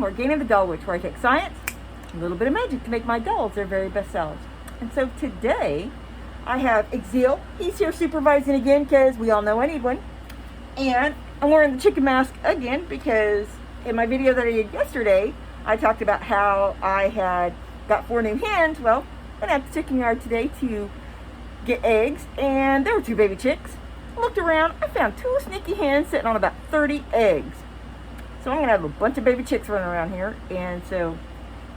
I'm Organic the Doll Witch, where I take science, a little bit of magic to make my dolls their very best selves. And so today, I have Exil. He's here supervising again because we all know I need one. And I'm wearing the chicken mask again because in my video that I did yesterday, I talked about how I had got 4 new hens. Well, I went out to the chicken yard today to get eggs, and there were 2 baby chicks. I looked around, I found 2 sneaky hens sitting on about 30 eggs. So I'm going to have a bunch of baby chicks running around here, and so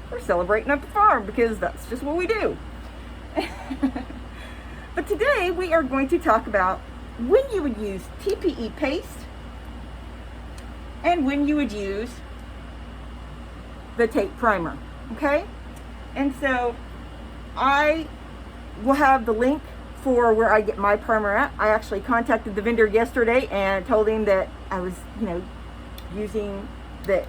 we're celebrating at the farm because that's just what we do. But today we are going to talk about when you would use TPE paste and when you would use the tape primer, okay? And so I will have the link for where I get my primer at. I actually contacted the vendor yesterday and told him that I was, using that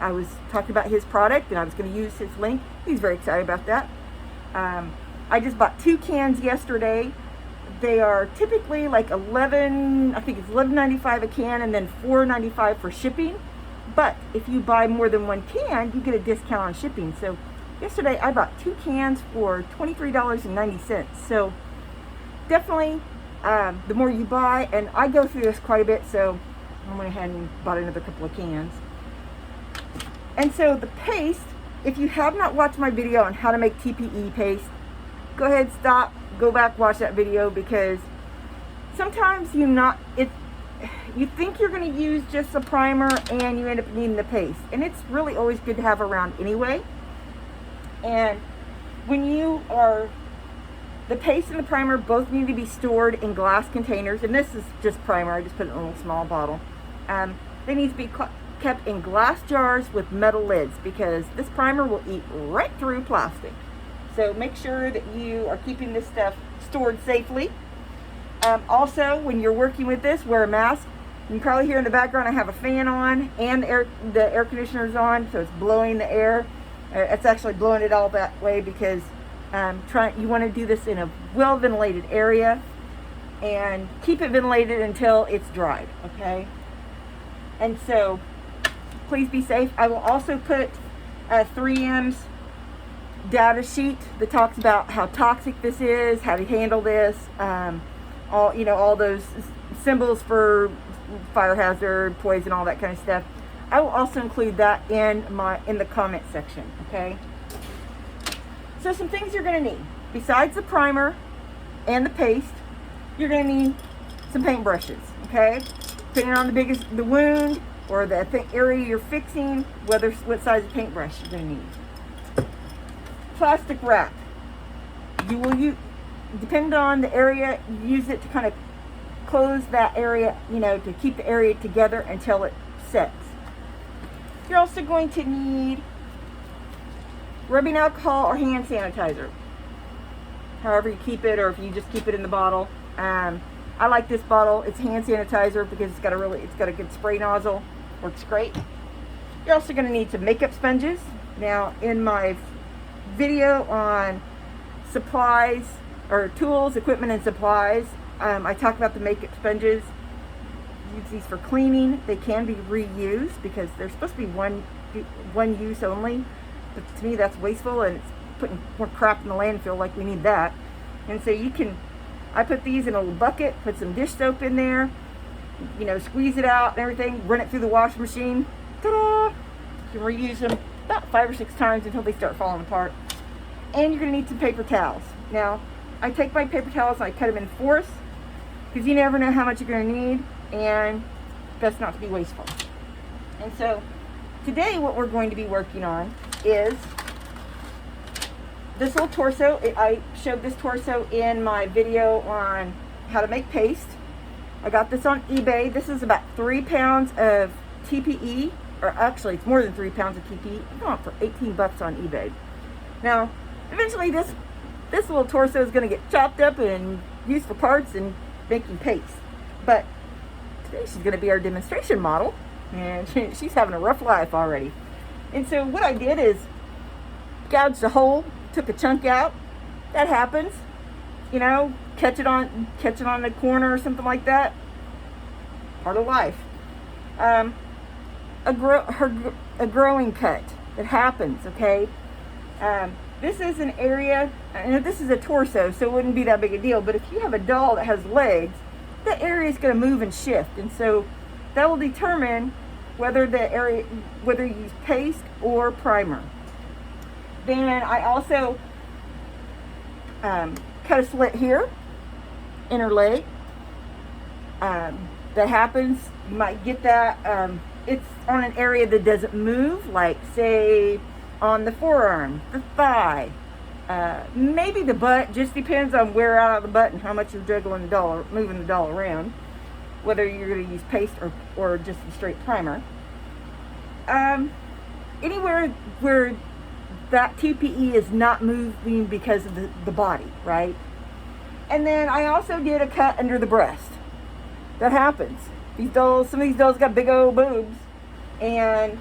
I was talking about his product and I was going to use his link. He's very excited about that. I just bought 2 cans yesterday. They are typically like I think it's $11.95 a can and then $4.95 for shipping. But if you buy more than 1 can, you get a discount on shipping. So yesterday I bought 2 cans for $23.90. So definitely the more you buy, and I go through this quite a bit, so I went ahead and bought another couple of cans. And so the paste, if you have not watched my video on how to make TPE paste, go ahead, stop, go back, watch that video, because sometimes you think you're going to use just a primer and you end up needing the paste. And it's really always good to have around anyway. And when the paste and the primer both need to be stored in glass containers, and this is just primer, I just put it in a little small bottle. They need to be kept in glass jars with metal lids because this primer will eat right through plastic. So make sure that you are keeping this stuff stored safely. Also, when you're working with this, wear a mask. You can probably hear in the background I have a fan on and the air conditioner's on, so it's blowing the air. It's actually blowing it all that way because you want to do this in a well-ventilated area and keep it ventilated until it's dried, okay? And so please be safe. I will also put 3M's data sheet that talks about how toxic this is, how to handle this, all those symbols for fire hazard, poison, all that kind of stuff. I will also include that in the comment section, okay? So some things you're going to need. Besides the primer and the paste, you're going to need some paint brushes, okay? Depending on the wound or the area you're fixing, what size of paintbrush you're going to need. Plastic wrap. You will use, depending on the area, use it to kind of close that area, to keep the area together until it sets. You're also going to need rubbing alcohol or hand sanitizer. However you keep it, or if you just keep it in the bottle. I like this bottle. It's hand sanitizer because it's got a good spray nozzle. Works great. You're also going to need some makeup sponges. Now, in my video on supplies or tools, equipment, and supplies, I talk about the makeup sponges. Use these for cleaning. They can be reused because they're supposed to be one use only. But to me, that's wasteful, and it's putting more crap in the landfill like we need that. And so I put these in a little bucket, put some dish soap in there, squeeze it out and everything, run it through the washing machine. Ta-da! You can reuse them about 5 or 6 times until they start falling apart. And you're going to need some paper towels. Now, I take my paper towels and I cut them in 4ths because you never know how much you're going to need, and best not to be wasteful. And so today what we're going to be working on is this little torso. I showed this torso in my video on how to make paste. I got this on eBay. This is about 3 pounds of TPE, or actually it's more than 3 pounds of TPE. I got it for $18 on eBay. Now, eventually this little torso is going to get chopped up and used for parts and making paste. But today she's going to be our demonstration model, and she's having a rough life already. And so what I did is gouged a hole, took a chunk out. That happens, catch it on the corner or something like that. Part of life. a growing cut that happens, okay? This is an area, and this is a torso, so it wouldn't be that big a deal, but if you have a doll that has legs, that area is going to move and shift, and so that will determine whether you use paste or primer. Then I also cut a slit here, inner leg. That happens, you might get that, it's on an area that doesn't move, like say on the forearm, the thigh, maybe the butt. Just depends on where out of the butt and how much you're juggling the doll, or moving the doll around, whether you're going to use paste or just a straight primer. Anywhere where that TPE is not moving because of the body, right? And then I also did a cut under the breast. That happens. These dolls, some of these dolls got big old boobs, and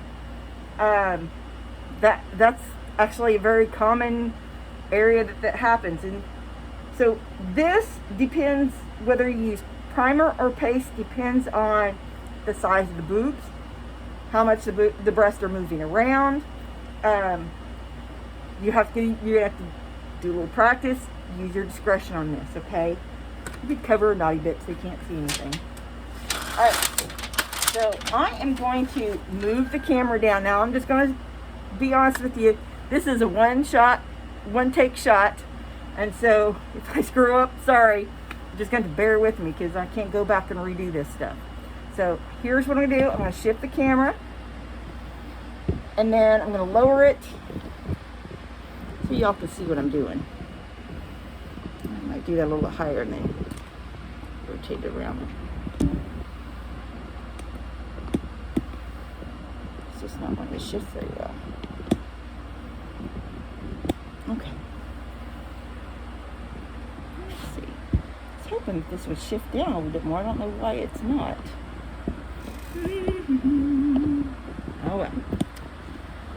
that's actually a very common area that happens. And so this depends, whether you use primer or paste, depends on the size of the boobs, how much the breasts are moving around. You have to do a little practice. Use your discretion on this, okay? You could cover a naughty bit so you can't see anything. Alright, so I am going to move the camera down. Now I'm just going to be honest with you. This is a one take shot. And so if I screw up, sorry. You're just going to bear with me because I can't go back and redo this stuff. So here's what I'm going to do. I'm going to shift the camera. And then I'm going to lower it so y'all can see what I'm doing. I might do that a little bit higher and then rotate it around. It's just not wanting to shift very well. Okay. Let's see. I was hoping that this would shift down a little bit more. I don't know why it's not. Oh well.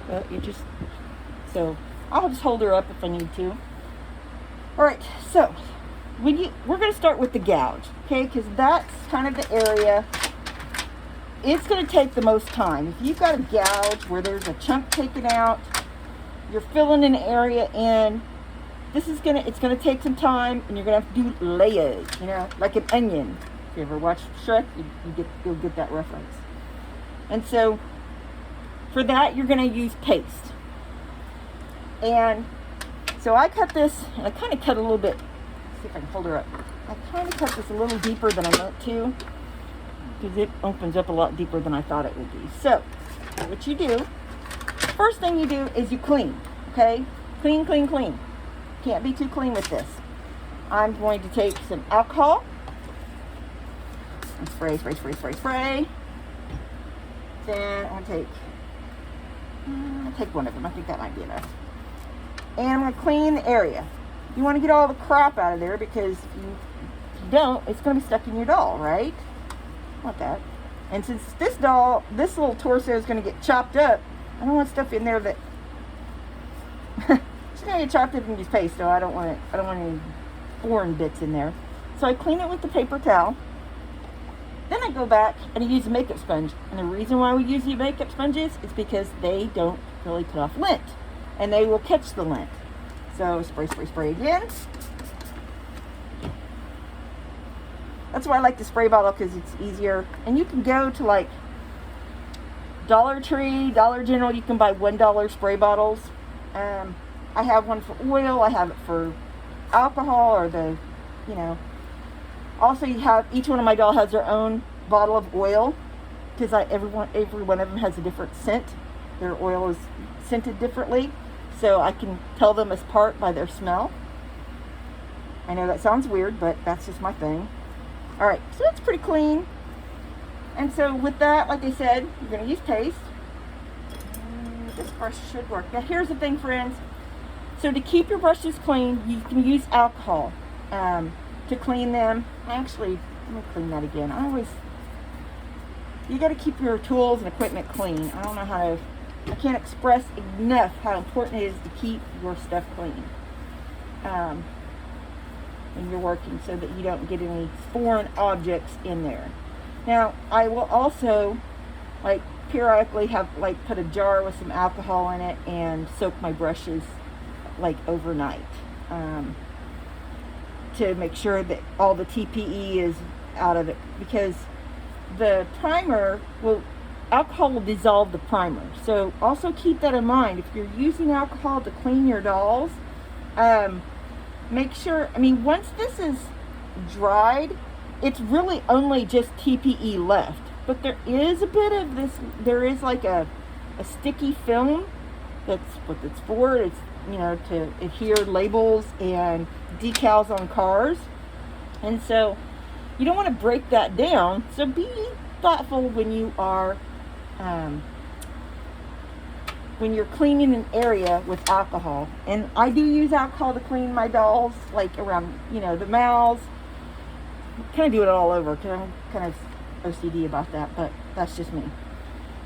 Well, so I'll just hold her up if I need to. Alright, so we're going to start with the gouge, okay? Because that's kind of the area. It's going to take the most time. If you've got a gouge where there's a chunk taken out, you're filling an area in, it's going to take some time, and you're going to have to do layers, like an onion. If you ever watched Shrek, you'll get that reference. And so for that, you're going to use paste. And so I cut this, and I kind of cut a little bit. Let's see if I can hold her up. I kind of cut this a little deeper than I meant to, because it opens up a lot deeper than I thought it would be. So what you do, first thing you do is you clean, okay? Clean, clean, clean. Can't be too clean with this. I'm going to take some alcohol and spray, spray, spray, spray, spray. Then I'll take one of them. I think that might be enough. And I'm going to clean the area. You want to get all the crap out of there, because if you don't, it's going to be stuck in your doll, right? Want that. And since this little torso is going to get chopped up, I don't want stuff in there that it's going to get chopped up and use paste, so I don't want any foreign bits in there. So I clean it with the paper towel. Then I go back and I use a makeup sponge. And the reason why we use the makeup sponges is because they don't really put off lint, and they will catch the lint. So spray, spray, spray again. That's why I like the spray bottle, because it's easier. And you can go to like Dollar Tree, Dollar General. You can buy $1 spray bottles. I have one for oil. I have it for alcohol, or Also, each one of my dolls has their own bottle of oil, because every one of them has a different scent. Their oil is scented differently, so I can tell them apart by their smell. I know that sounds weird, but that's just my thing. All right, so it's pretty clean. And so with that, like I said, you're going to use paste. This brush should work. Now here's the thing, friends. So to keep your brushes clean, you can use alcohol to clean them. Actually, let me clean that again. You got to keep your tools and equipment clean. I can't express enough how important it is to keep your stuff clean when you're working, so that you don't get any foreign objects in there. Now, I will also, periodically have like put a jar with some alcohol in it and soak my brushes like overnight to make sure that all the TPE is out of it, because the primer alcohol will dissolve the primer. So also keep that in mind. If you're using alcohol to clean your dolls, make sure, once this is dried, it's really only just TPE left. But there is a bit of this, there is like a sticky film that's what it's for. It's, to adhere labels and decals on cars. And so you don't want to break that down. So be thoughtful when you are, when you're cleaning an area with alcohol. And I do use alcohol to clean my dolls, like around, the mouths. Kind of do it all over because I'm kind of OCD about that, but that's just me.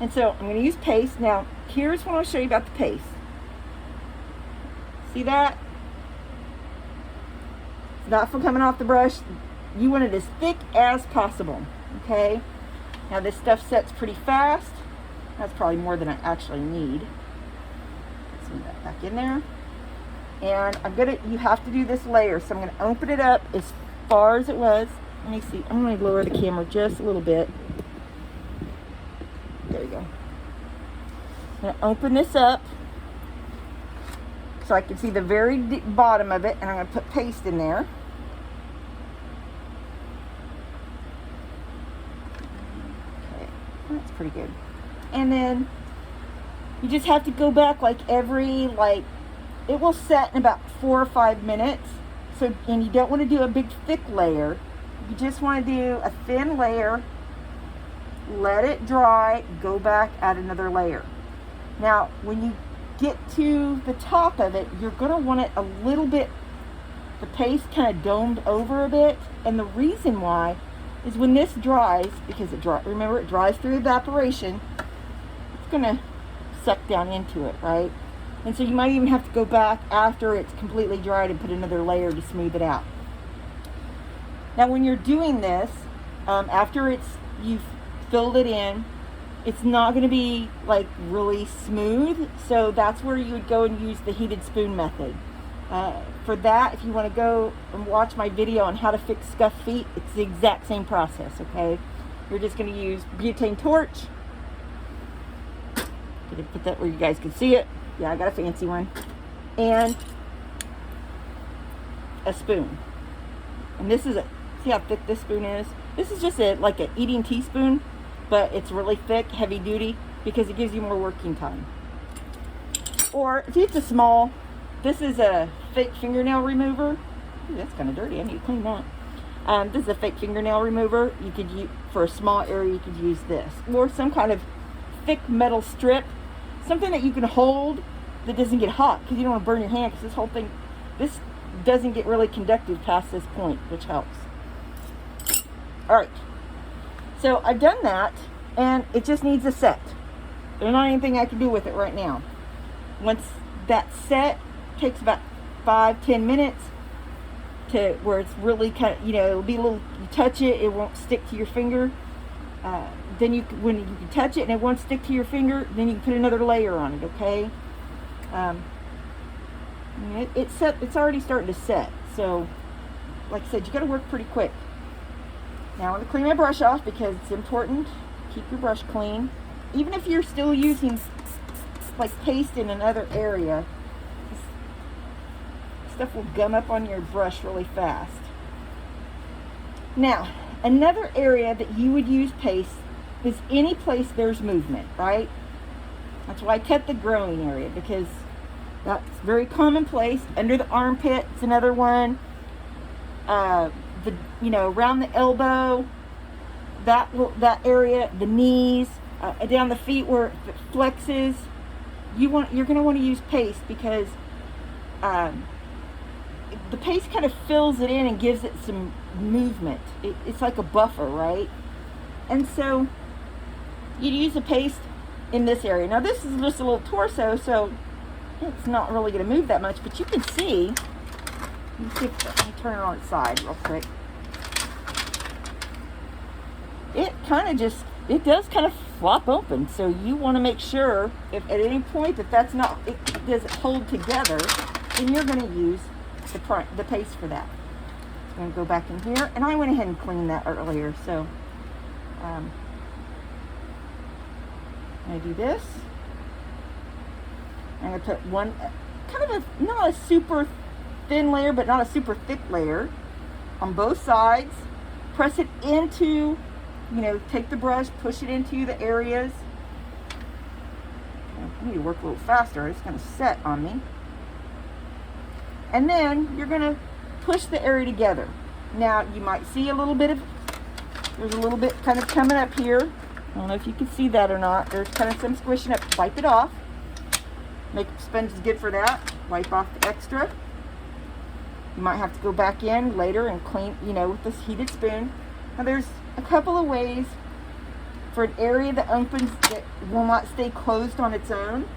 And so I'm going to use paste. Now, here's what I'll show you about the paste. See that? It's not from coming off the brush. You want it as thick as possible, okay? Now this stuff sets pretty fast. That's probably more than I actually need. Let's move that back in there. And you have to do this layer. So I'm going to open it up as far as it was. Let me see. I'm going to lower the camera just a little bit. There you go. I'm going to open this up so I can see the very bottom of it, and I'm going to put paste in there. Okay, that's pretty good. And then you just have to go back it will set in about 4 or 5 minutes. So, and you don't want to do a big thick layer. You just want to do a thin layer, let it dry, go back, add another layer. Now, when you get to the top of it, you're going to want it a little bit, the paste kind of domed over a bit. And the reason why is when this dries, because remember it dries through evaporation, it's going to suck down into it, right? And so you might even have to go back after it's completely dried and put another layer to smooth it out. Now when you're doing this, after you've filled it in, it's not going to be like really smooth. So that's where you would go and use the heated spoon method. For that, if you want to go and watch my video on how to fix scuffed feet, it's the exact same process, okay? You're just going to use butane torch. Gonna put that where you guys can see it. Yeah, I got a fancy one. And a spoon. And this is see how thick this spoon is? This is just like an eating teaspoon, but it's really thick, heavy duty, because it gives you more working time. Or if it's a small, this is a fake fingernail remover. Ooh, that's kind of dirty. I need to clean that. This is a fake fingernail remover. You could use, for a small area, you could use this. Or some kind of thick metal strip. Something that you can hold that doesn't get hot, because you don't want to burn your hand, because this doesn't get really conductive past this point, which helps. Alright, so I've done that, and it just needs a set. There's not anything I can do with it right now. Once that's set, takes about 5-10 minutes to where it's really kind of, it'll be a little, you touch it, it won't stick to your finger. Then when you can touch it and it won't stick to your finger, then you can put another layer on it, okay? It's already starting to set. So, like I said, you got to work pretty quick. Now I'm going to clean my brush off because it's important. Keep your brush clean. Even if you're still using like paste in another area, stuff will gum up on your brush really fast. Now, another area that you would use paste is any place there's movement, right? That's why I cut the growing area, because that's very commonplace. Under the armpit, it's another one. Around the elbow, that area, the knees, down the feet where it flexes. You're going to want to use paste because the paste kind of fills it in and gives it some movement. It's like a buffer, right? And so you'd use a paste in this area. Now this is just a little torso, so it's not really going to move that much, but you can see. Let me turn it on its side real quick. It kind of just it does kind of flop open. So you want to make sure if at any point that that's not, it doesn't hold together, then you're going to use the paste for that. I'm going to go back in here, and I went ahead and cleaned that earlier. So I do this. I'm going to put one, kind of a, not a super thin layer, but not a super thick layer on both sides. Press it into, you know, take the brush, push it into the areas. I need to work a little faster. It's going to set on me. And then you're going to push the area together. Now you might see a little bit of, there's a little bit kind of coming up here. I don't know if you can see that or not. There's kind of some squishing up. Wipe it off. Makeup sponge is good for that. Wipe off the extra. You might have to go back in later and clean, you know, with this heated spoon. Now there's a couple of ways for an area that opens that will not stay closed on its own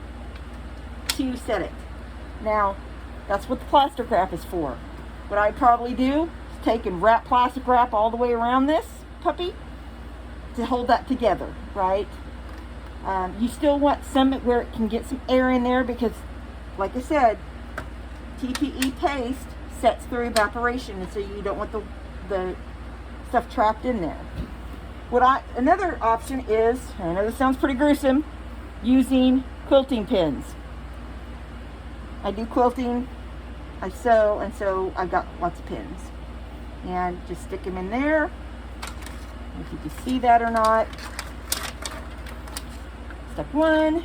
to set it. Now, that's what the plastic wrap is for. What I'd probably do is take and wrap plastic wrap all the way around this puppy to hold that together, right? You still want some where it can get some air in there because, like I said, TPE paste sets through evaporation, and so you don't want the stuff trapped in there. Another option is, I know this sounds pretty gruesome, using quilting pins. I do quilting, I sew, and so I've got lots of pins. And just stick them in there. If you can see that or not. Step one.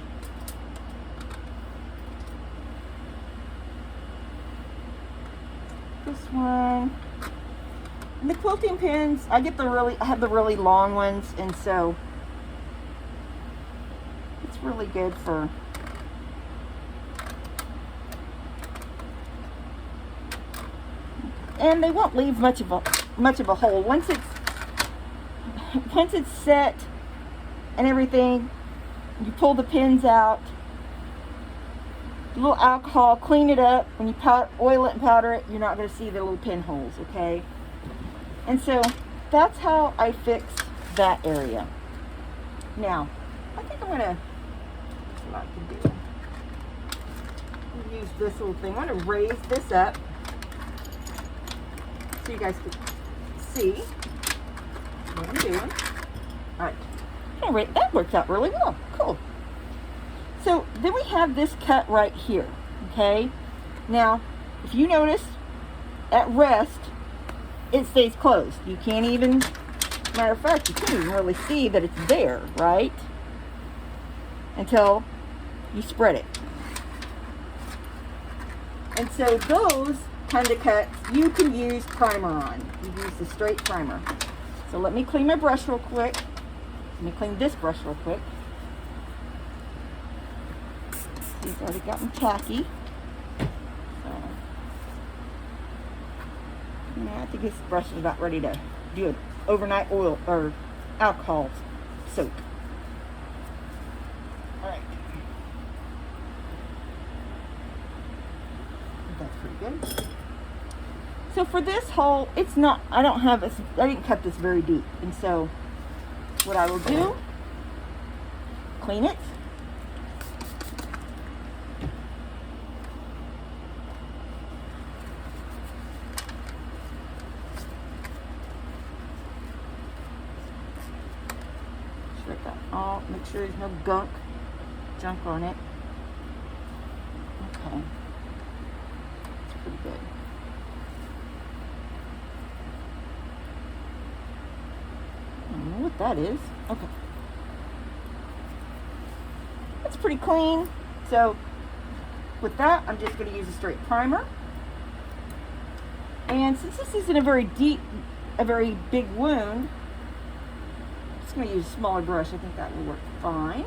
This one. And the quilting pins, I have the really long ones, and so it's really good for and they won't leave much of a hole once it's set and everything. You pull the pins out, a little alcohol, clean it up. When you oil it and powder it, you're not going to see the little pinholes, okay? And so that's how I fix that area. Now, I think I'm going to, what I can do, use this little thing. I'm going to raise this up so you guys can see what I'm doing. All right, that worked out really well. Cool. So then we have this cut right here, okay? Now, if you notice, at rest, it stays closed. You can't even, matter of fact, you can't even really see that it's there, right? Until you spread it. And so those kind of cuts, you can use primer on. You use the straight primer. So let me clean my brush real quick. Let me clean this brush real quick. It's already gotten tacky. I think this brush is about ready to do an overnight oil or alcohol soak. All right. That's pretty good. So for this hole, it's not, I didn't cut this very deep. And so what I will do, clean it. Straight that all, make sure there's no junk on it. Okay. It's pretty good. I don't know what that is. Okay. That's pretty clean. So with that, I'm just going to use a straight primer. And since this isn't a very big wound, I'm just going to use a smaller brush. I think that will work fine.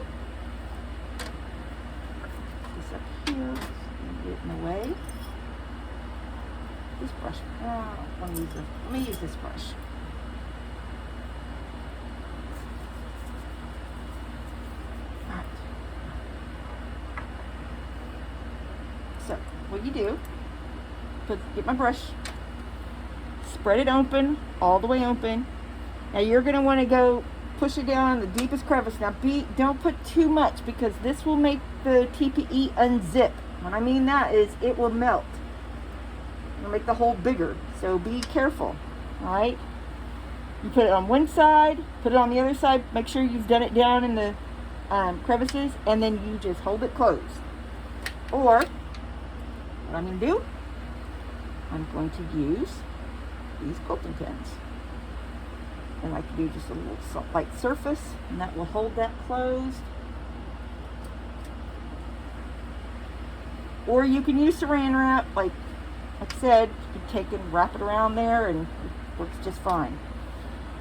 This up here, get it in the way. This brush, let me use this brush. So, what you do, get my brush, spread it open, all the way open. Now you're going to want to go push it down in the deepest crevice. Now don't put too much, because this will make the TPE unzip. What I mean that is it will melt. It'll make the hole bigger, so be careful. All right, you put it on one side, put it on the other side, make sure you've done it down in the crevices, and then you just hold it closed. Or what I'm going to do, I'm going to use these quilting pins, and I can do just a little light surface, and that will hold that closed. Or you can use saran wrap, like I said, you can take and wrap it around there, and it works just fine.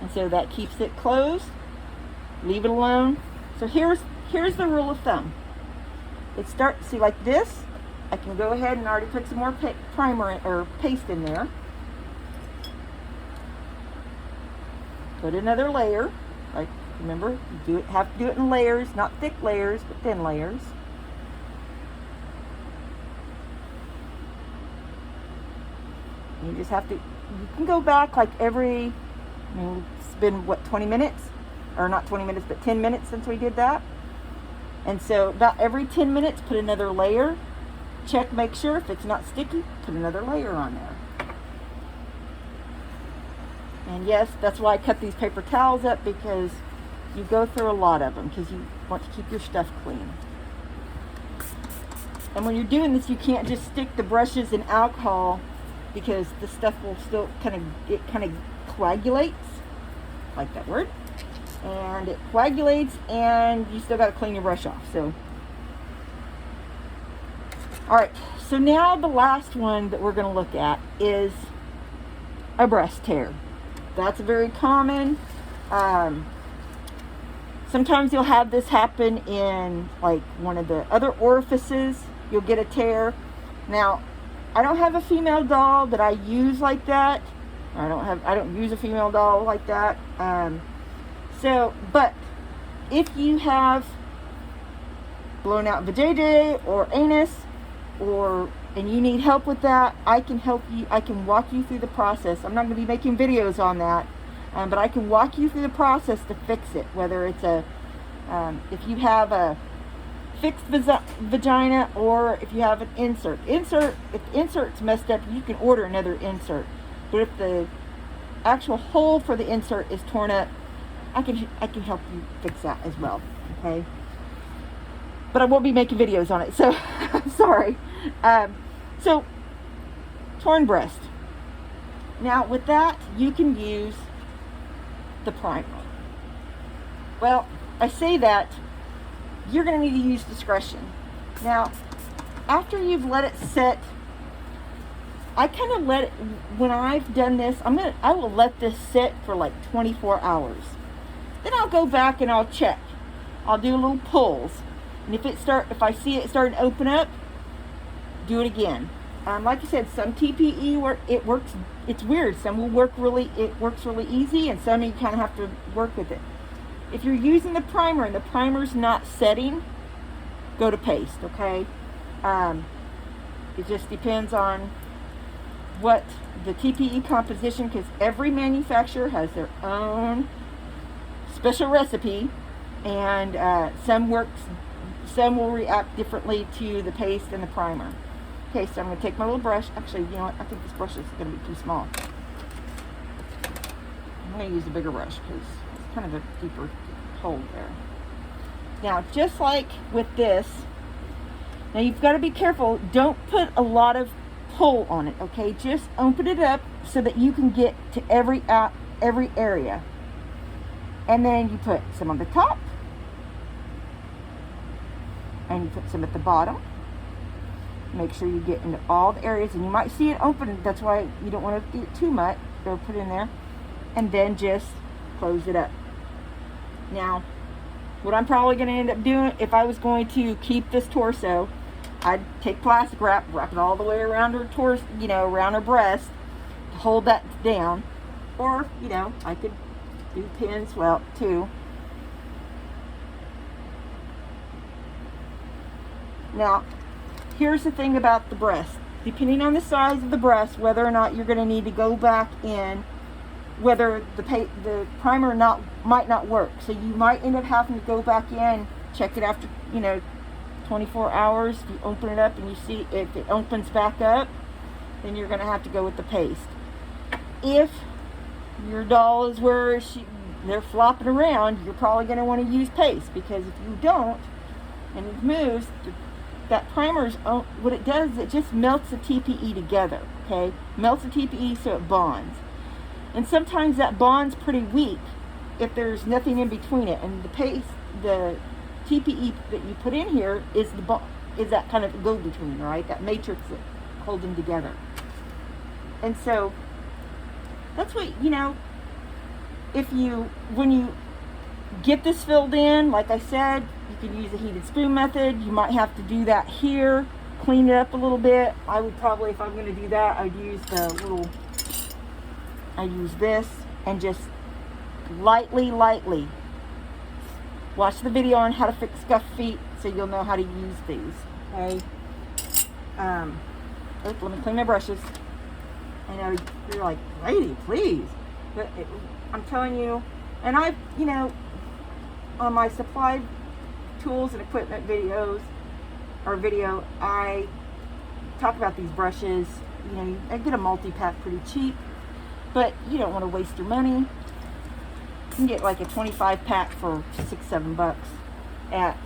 And so that keeps it closed. Leave it alone. So here's the rule of thumb. It starts, see, like this, I can go ahead and already put some more primer or paste in there. Put another layer. Like, remember, you have to do it in layers, not thick layers, but thin layers. You just have to, you can go back like every, I mean, it's been what, 20 minutes? Or not 20 minutes, but 10 minutes since we did that. And so about every 10 minutes, put another layer. Check, make sure if it's not sticky, put another layer on there. And yes, that's why I cut these paper towels up, because you go through a lot of them, because you want to keep your stuff clean. And when you're doing this, you can't just stick the brushes in alcohol, because the stuff will still it kind of coagulates, like that word, and it coagulates, and you still got to clean your brush off. So, all right. So now the last one that we're going to look at is a breast tear. That's very common. Sometimes you'll have this happen in like one of the other orifices. You'll get a tear. Now, I don't have a female doll that I use like that. I don't use a female doll like that. But if you have blown out vajayjay or anus, and you need help with that, I can help you. I can walk you through the process. I'm not going to be making videos on that, but I can walk you through the process to fix it. Whether it's if you have a fixed vagina, or if you have an insert. If the insert's messed up, you can order another insert. But if the actual hole for the insert is torn up, I can help you fix that as well. Okay. But I won't be making videos on it, so sorry. So torn breast. Now with that, you can use the primer. Well, I say that, you're going to need to use discretion. Now, after you've let it set, I kind of let it, when I've done this, I will let this sit for like 24 hours. Then I'll go back and I'll check. I'll do little pulls. And if I see it starting to open up, do it again. Like I said, some TPE it's weird. Some will works really easy, and some you kind of have to work with it. If you're using the primer and the primer's not setting, go to paste, okay? It just depends on what the TPE composition, because every manufacturer has their own special recipe, and some will react differently to the paste and the primer. Okay, so I'm going to take my little brush. Actually, you know what? I think this brush is going to be too small. I'm going to use a bigger brush because it's kind of a deeper hole there. Now, just like with this, now you've got to be careful. Don't put a lot of pull on it, okay? Just open it up so that you can get to every area. And then you put some on the top, and you put some at the bottom. Make sure you get into all the areas, and you might see it open. That's why you don't want to do it too much. Or put in there, and then just close it up. Now, what I'm probably going to end up doing, if I was going to keep this torso, I'd take plastic wrap it all the way around her torso, around her breast, to hold that down. Or, I could do pins, too. Now, here's the thing about the breast. Depending on the size of the breast, whether or not you're going to need to go back in whether the primer might not work. So you might end up having to go back in, check it after 24 hours. If you open it up and you see if it opens back up, then you're going to have to go with the paste. If your doll is where they're flopping around, you're probably going to want to use paste, because if you don't and it moves, that primer's, what it does is it just melts the TPE together, okay? Melts the TPE so it bonds. And sometimes that bond's pretty weak if there's nothing in between it. And the paste, the TPE that you put in here is that kind of go-between, right? That matrix that holds them together. And so that's what, when you get this filled in, like I said, you can use the heated spoon method. You might have to do that here, clean it up a little bit. I would probably, if I'm going to do that, I'd use this and just lightly. Watch the video on how to fix scuff feet so you'll know how to use these, okay? Let me clean my brushes. I know you're like, lady, please. But I'm telling you, and I've, on my supplied tools and equipment video, I talk about these brushes. I get a multi-pack pretty cheap, but you don't want to waste your money. You can get like a 25 pack for $6-7 at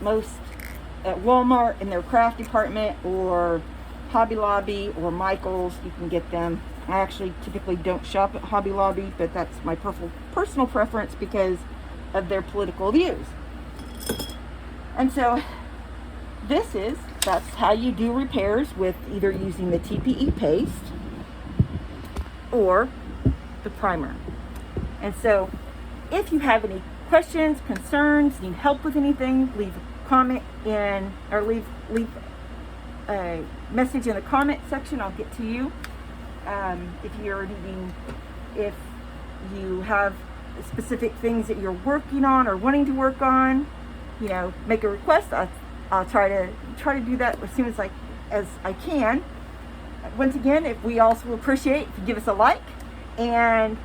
Walmart in their craft department, or Hobby Lobby or Michael's. You can get them. I actually typically don't shop at Hobby Lobby, but that's my personal preference because of their political views. And so that's how you do repairs, with either using the TPE paste or the primer. And so if you have any questions, concerns, need help with anything, leave a comment or leave a message in the comment section. I'll get to you. If you have specific things that you're working on or wanting to work on, make a request. I'll try to do that as soon as I can. Once again, we also appreciate if you give us a like, and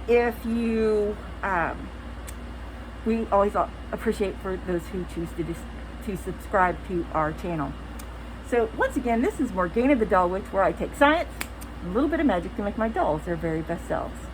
if you we always appreciate for those who choose to subscribe to our channel. So once again, this is Morgana the Doll Witch, where I take science and a little bit of magic to make my dolls their very best selves.